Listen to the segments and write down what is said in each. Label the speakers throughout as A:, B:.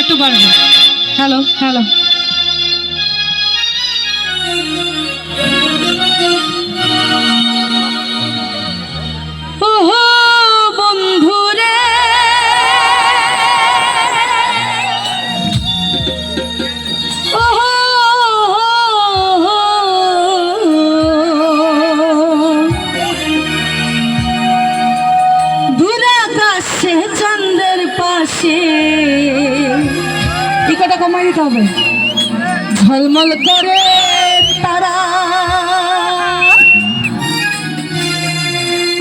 A: একটু পারবে। Hello hello. ওহো বন্ধুরে দূরাকাশে চন্দ্রের পাশে টিকাটা কমাই দিতে হবে। ঝলমল করে তারা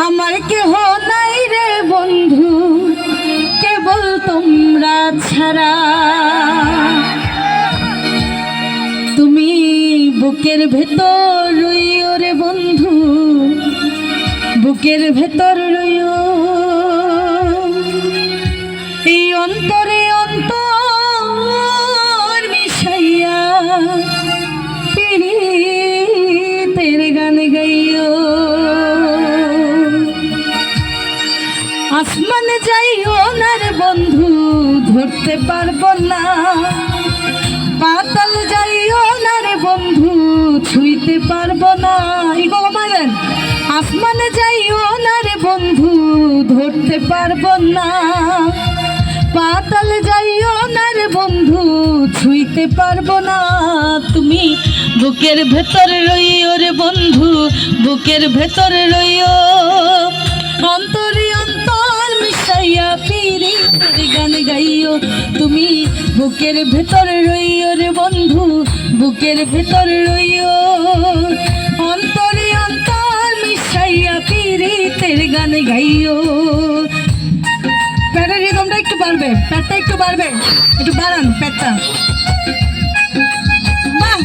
A: আমার কেহ নাই রে বন্ধু, কেবল তোমরা ছাড়া। তুমি বুকের ভেতর রইও রে বন্ধু, বুকের ভেতর রইও। এই অন্তরে অন্তর মিশাইয়া পীড়িতের গান গাইও। আসমানে যাইও না রে বন্ধু, ধরতে পারবো না। পাতাল যাইও না রে বন্ধু, ছুঁইতে পারবো না। আসমানে যাইও না রে বন্ধু, ধরতে পারবো না। পাতাল যাইও না রে বন্ধু, ছুঁইতে পারবো না। তুমি বুকের ভেতর রইও রে বন্ধু, বুকের ভেতর রইও। অন্তরে অন্তর মিশাইয়া পীড়িতের গান গাইও। তুমি বুকের ভেতর রইও রে বন্ধু, বুকের ভেতর রইও। অন্তরে অন্তর মিশাইয়া পীড়িতের গান গাইও। প্যাটের রিদমটা একটু বাড়বে, প্যাটটা একটু বাড়বে, একটু বাড়ান প্যাটটা। বাহ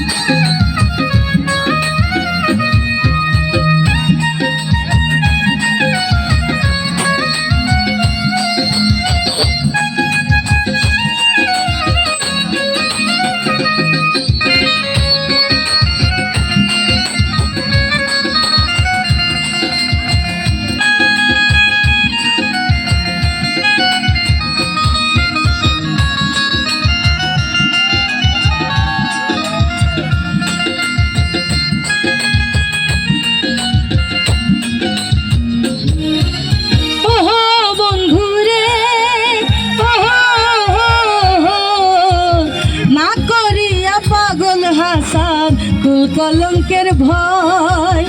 A: কলঙ্কের ভয়,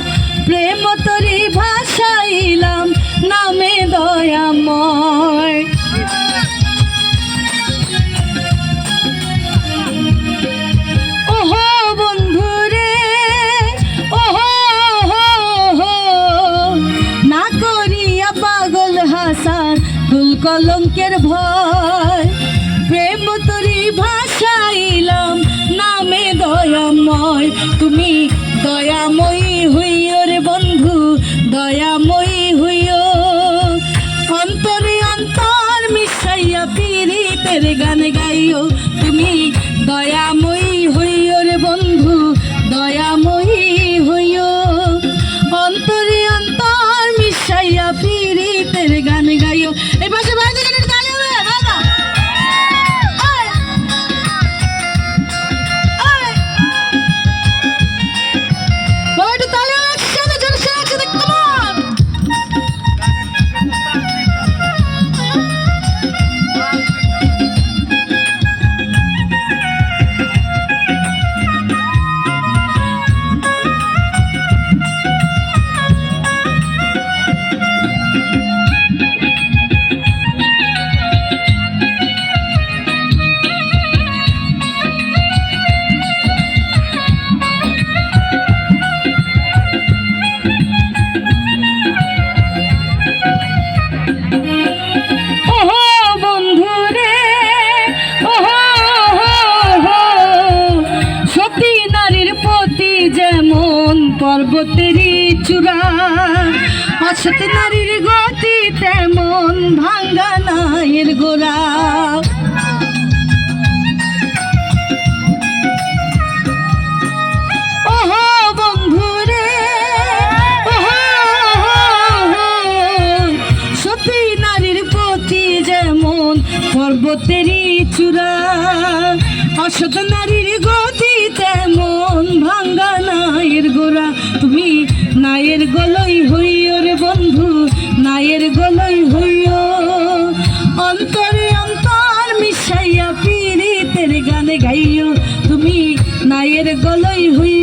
A: প্রেম তরি ভাসাইলাম নামে দয়াময়। ওহো বন্ধুরে ওহো না করিয়া পাগল হাসান কুল কলঙ্কের ভয়, প্রেম তরি ভাসাইলাম নামে দয়াময়। তুমি দয়াময়ী হইও রে বন্ধু, দয়াময়ী হইও। অন্তরে অন্তর মিশাইয়া পীড়িতের গান গাইও। তুমি দয়াময়ী হইও রে বন্ধু, দয়াময়ী হইও। অন্তরে অন্তর মিশাইয়া পীড়িতের গান গাইও। এই পাশে বাইরে গান গাইও বাবা। পর্বতেরই চূড়া, অসৎ নারীর গতি তেমন ভাঙ্গা নায়ের গোড়া। ওহো বন্ধুরে ওহো সতী নারীর প্রতি যেমন পর্বতেরই চূড়া অসৎ নারীর গতিতে মন ভাঙ্গা নায়ের গোড়া তুমি নায়ের গলই হইও রে বন্ধু নায়ের গলই হইও অন্তরে অন্তর মিশাইয়া পীড়িতের গানে গাইও তুমি নায়ের গলই হইও